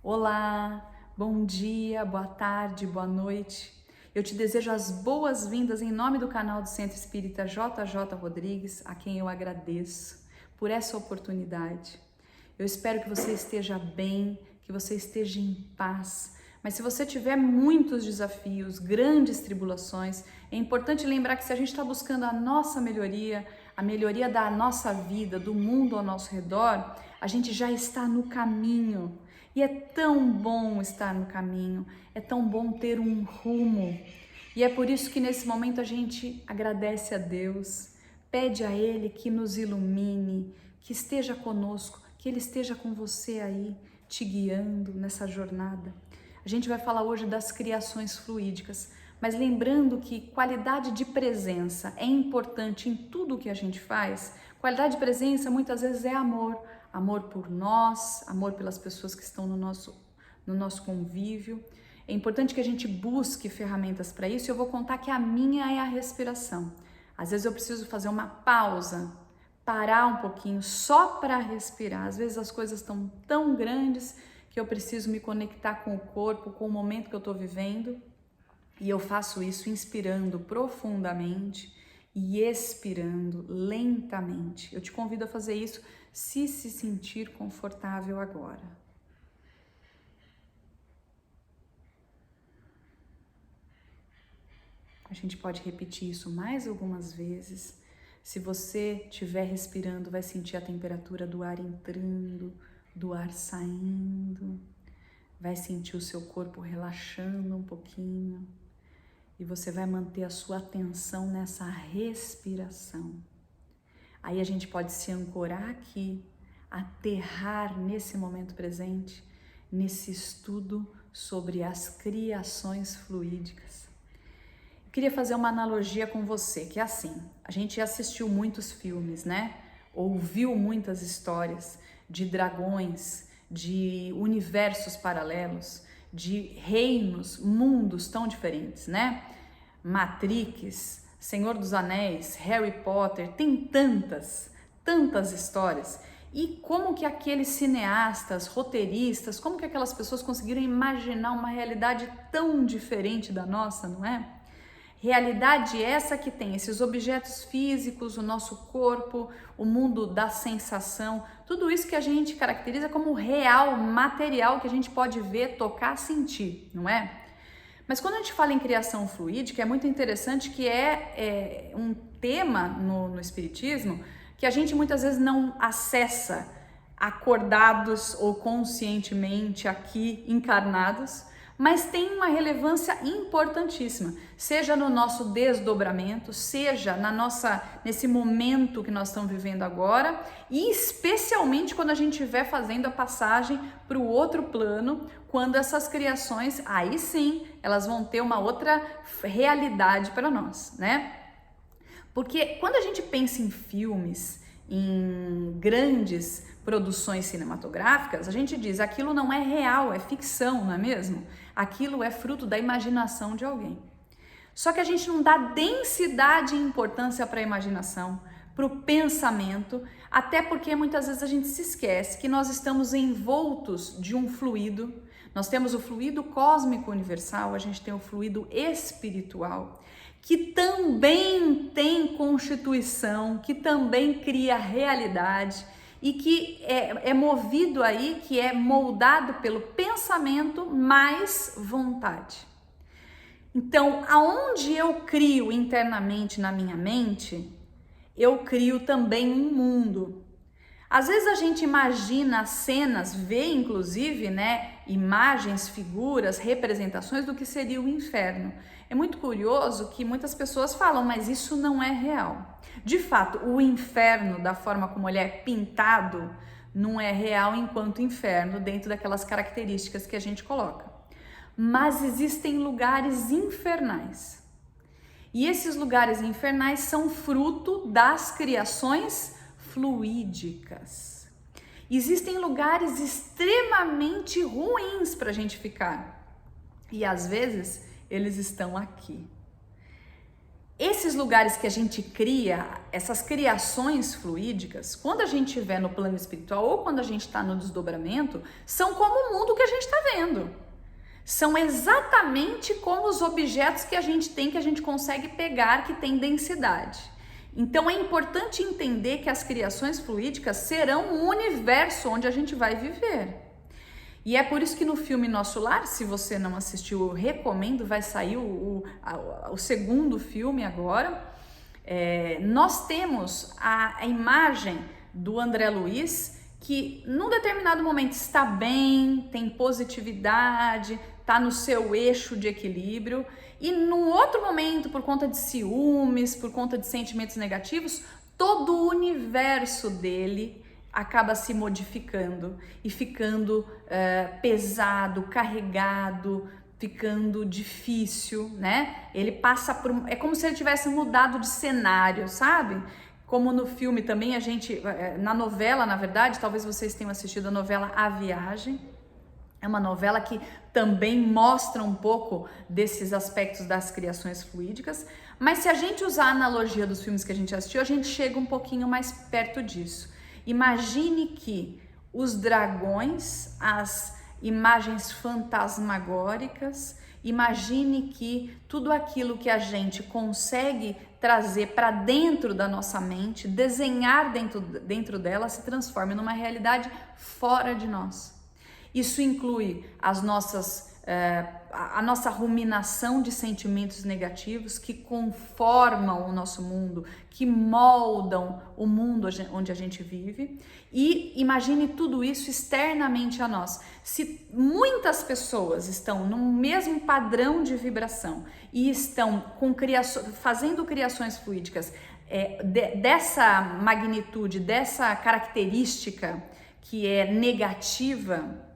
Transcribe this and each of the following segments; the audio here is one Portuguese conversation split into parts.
Olá, bom dia, boa tarde, boa noite. Eu te desejo as boas-vindas em nome do canal do Centro Espírita JJ Rodrigues, a quem eu agradeço por essa oportunidade. Eu espero que você esteja bem, que você esteja em paz. Mas se você tiver muitos desafios, grandes tribulações, é importante lembrar que se a gente está buscando a melhoria da nossa vida, do mundo ao nosso redor, a gente já está no caminho. E é tão bom estar no caminho, é tão bom ter um rumo. E é por isso que nesse momento a gente agradece a Deus, pede a Ele que nos ilumine, que esteja conosco, que Ele esteja com você aí, te guiando nessa jornada. A gente vai falar hoje das criações fluídicas, mas lembrando que qualidade de presença é importante em tudo o que a gente faz. Qualidade de presença muitas vezes é amor, amor por nós, amor pelas pessoas que estão no nosso convívio. É importante que a gente busque ferramentas para isso. Eu vou contar que a minha é a respiração. Às vezes eu preciso fazer uma pausa, parar um pouquinho só para respirar. Às vezes as coisas estão tão grandes que eu preciso me conectar com o corpo, com o momento que eu estou vivendo. E eu faço isso inspirando profundamente e expirando lentamente. Eu te convido a fazer isso se sentir confortável agora. A gente pode repetir isso mais algumas vezes. Se você estiver respirando, vai sentir a temperatura do ar entrando, do ar saindo. Vai sentir o seu corpo relaxando um pouquinho. E você vai manter a sua atenção nessa respiração. Aí a gente pode se ancorar aqui, aterrar nesse momento presente, nesse estudo sobre as criações fluídicas. Eu queria fazer uma analogia com você, que é assim, a gente assistiu muitos filmes, né? Ouviu muitas histórias de dragões, de universos paralelos, de reinos, mundos tão diferentes, né? Matrix, Senhor dos Anéis, Harry Potter, tem tantas histórias. E como que aqueles cineastas, roteiristas, como que aquelas pessoas conseguiram imaginar uma realidade tão diferente da nossa, não é? Realidade essa que tem esses objetos físicos, o nosso corpo, o mundo da sensação, tudo isso que a gente caracteriza como real, material, que a gente pode ver, tocar, sentir, não é? Mas quando a gente fala em criação fluídica, é muito interessante que é um tema no Espiritismo que a gente muitas vezes não acessa acordados ou conscientemente aqui encarnados, mas tem uma relevância importantíssima, seja no nosso desdobramento, seja nesse momento que nós estamos vivendo agora, e especialmente quando a gente estiver fazendo a passagem para o outro plano, quando essas criações, aí sim, elas vão ter uma outra realidade para nós, né? Porque quando a gente pensa em filmes, em grandes produções cinematográficas, a gente diz aquilo não é real, é ficção, não é mesmo? Aquilo é fruto da imaginação de alguém. Só que a gente não dá densidade e importância para a imaginação, para o pensamento, até porque muitas vezes a gente se esquece que nós estamos envoltos de um fluido. Nós temos o fluido cósmico universal, a gente tem o fluido espiritual, que também tem constituição, que também cria realidade e que é movido aí, que é moldado pelo pensamento mais vontade. Então, aonde eu crio internamente na minha mente, eu crio também um mundo. Às vezes a gente imagina cenas, vê inclusive, né, imagens, figuras, representações do que seria o inferno. É muito curioso que muitas pessoas falam, mas isso não é real. De fato, o inferno, da forma como ele é pintado, não é real enquanto inferno, dentro daquelas características que a gente coloca. Mas existem lugares infernais. E esses lugares infernais são fruto das criações fluídicas. Existem lugares extremamente ruins para a gente ficar. E às vezes eles estão aqui. esses lugares que a gente cria, essas criações fluídicas, quando a gente estiver no plano espiritual ou quando a gente está no desdobramento, são como o mundo que a gente está vendo. São exatamente como os objetos que a gente tem, que a gente consegue pegar, que tem densidade. Então é importante entender que as criações fluídicas serão um universo onde a gente vai viver. E é por isso que no filme Nosso Lar, se você não assistiu, eu recomendo, vai sair o segundo filme agora. Nós temos a imagem do André Luiz, que num determinado momento está bem, tem positividade, está no seu eixo de equilíbrio, e num outro momento, por conta de ciúmes, por conta de sentimentos negativos, todo o universo dele acaba se modificando e ficando pesado, carregado, ficando difícil, né? Ele passa por... É como se ele tivesse mudado de cenário, sabe? Como no filme também a gente... Na novela, na verdade, talvez vocês tenham assistido a novela A Viagem. É uma novela que também mostra um pouco desses aspectos das criações fluídicas. Mas se a gente usar a analogia dos filmes que a gente assistiu, a gente chega um pouquinho mais perto disso. Imagine que os dragões, as imagens fantasmagóricas, imagine que tudo aquilo que a gente consegue trazer para dentro da nossa mente, desenhar dentro dela, se transforme numa realidade fora de nós. Isso inclui a nossa ruminação de sentimentos negativos que conformam o nosso mundo, que moldam o mundo onde a gente vive. E imagine tudo isso externamente a nós. Se muitas pessoas estão no mesmo padrão de vibração e estão fazendo criações fluídicas dessa magnitude, dessa característica que é negativa,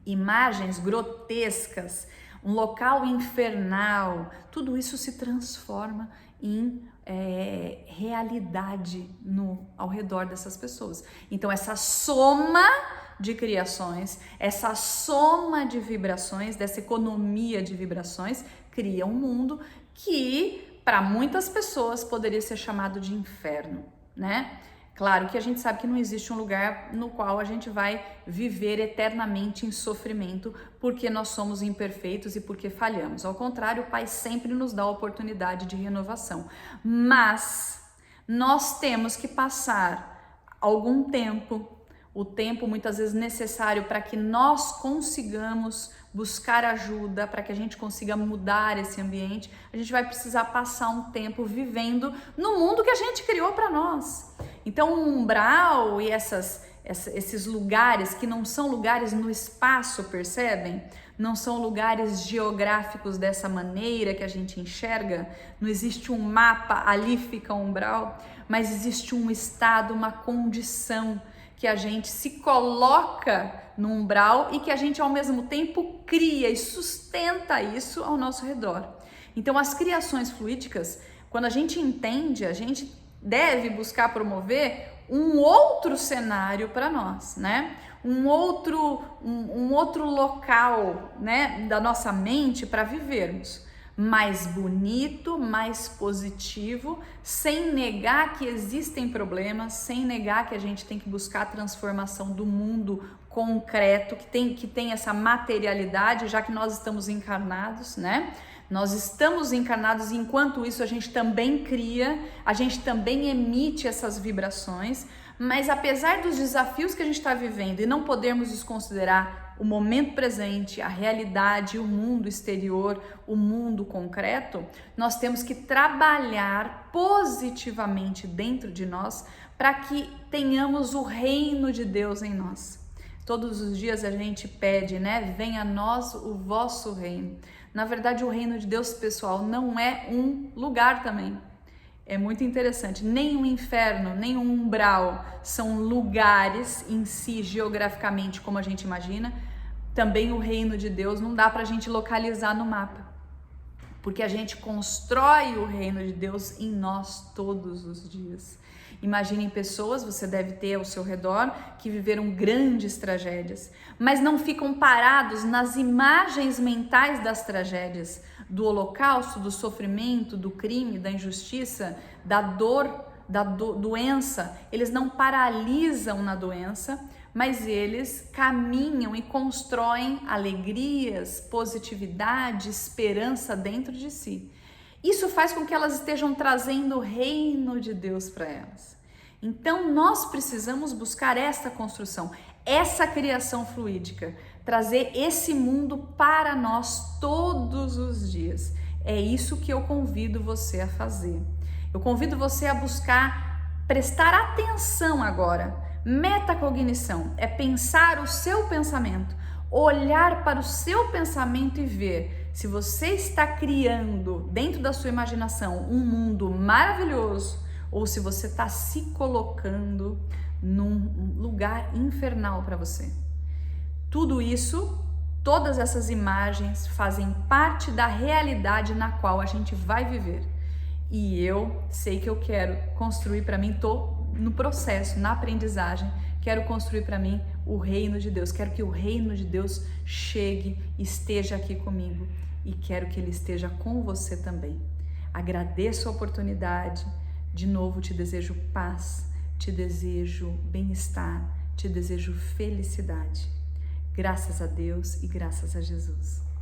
imagens grotescas, um local infernal, tudo isso se transforma em realidade ao redor dessas pessoas. Então essa soma de criações, essa soma de vibrações, dessa economia de vibrações, cria um mundo que para muitas pessoas poderia ser chamado de inferno, né? Claro que a gente sabe que não existe um lugar no qual a gente vai viver eternamente em sofrimento porque nós somos imperfeitos e porque falhamos. Ao contrário, o Pai sempre nos dá a oportunidade de renovação. Mas nós temos que passar algum tempo, o tempo muitas vezes necessário para que nós consigamos buscar ajuda, para que a gente consiga mudar esse ambiente. A gente vai precisar passar um tempo vivendo no mundo que a gente criou para nós. Então o umbral e esses lugares que não são lugares no espaço, percebem? Não são lugares geográficos dessa maneira que a gente enxerga. Não existe um mapa, ali fica o umbral, mas existe um estado, uma condição que a gente se coloca no umbral e que a gente ao mesmo tempo cria e sustenta isso ao nosso redor. Então as criações fluídicas, quando a gente entende, a gente deve buscar promover um outro cenário para nós, né? Um outro local, né, da nossa mente para vivermos. Mais bonito, mais positivo, sem negar que existem problemas, sem negar que a gente tem que buscar a transformação do mundo concreto, que tem essa materialidade, já que nós estamos encarnados, né? Nós estamos encarnados e enquanto isso a gente também cria, a gente também emite essas vibrações, mas apesar dos desafios que a gente está vivendo e não podermos desconsiderar o momento presente, a realidade, o mundo exterior, o mundo concreto, nós temos que trabalhar positivamente dentro de nós para que tenhamos o reino de Deus em nós. Todos os dias a gente pede, né? Venha a nós o vosso reino. Na verdade, o reino de Deus, pessoal, não é um lugar também. É muito interessante. Nem um inferno, nem um umbral são lugares em si, geograficamente, como a gente imagina. Também o reino de Deus não dá para a gente localizar no mapa. Porque a gente constrói o reino de Deus em nós todos os dias. Imaginem pessoas, você deve ter ao seu redor, que viveram grandes tragédias, mas não ficam parados nas imagens mentais das tragédias. do holocausto, do sofrimento, do crime, da injustiça, da dor, doença. Eles não paralisam na doença, mas eles caminham e constroem alegrias, positividade, esperança dentro de si. Isso faz com que elas estejam trazendo o reino de Deus para elas. Então nós precisamos buscar essa construção, essa criação fluídica, trazer esse mundo para nós todos os dias. É isso que eu convido você a fazer. Eu convido você a buscar, prestar atenção agora. Metacognição é pensar o seu pensamento, olhar para o seu pensamento e ver se você está criando dentro da sua imaginação um mundo maravilhoso ou se você está se colocando num lugar infernal para você. Tudo isso, todas essas imagens fazem parte da realidade na qual a gente vai viver. E eu sei que eu quero construir para mim, estou no processo, na aprendizagem, quero construir para mim o reino de Deus. Quero que o reino de Deus chegue, esteja aqui comigo e quero que ele esteja com você também. Agradeço a oportunidade. De novo te desejo paz, te desejo bem-estar, te desejo felicidade. Graças a Deus e graças a Jesus.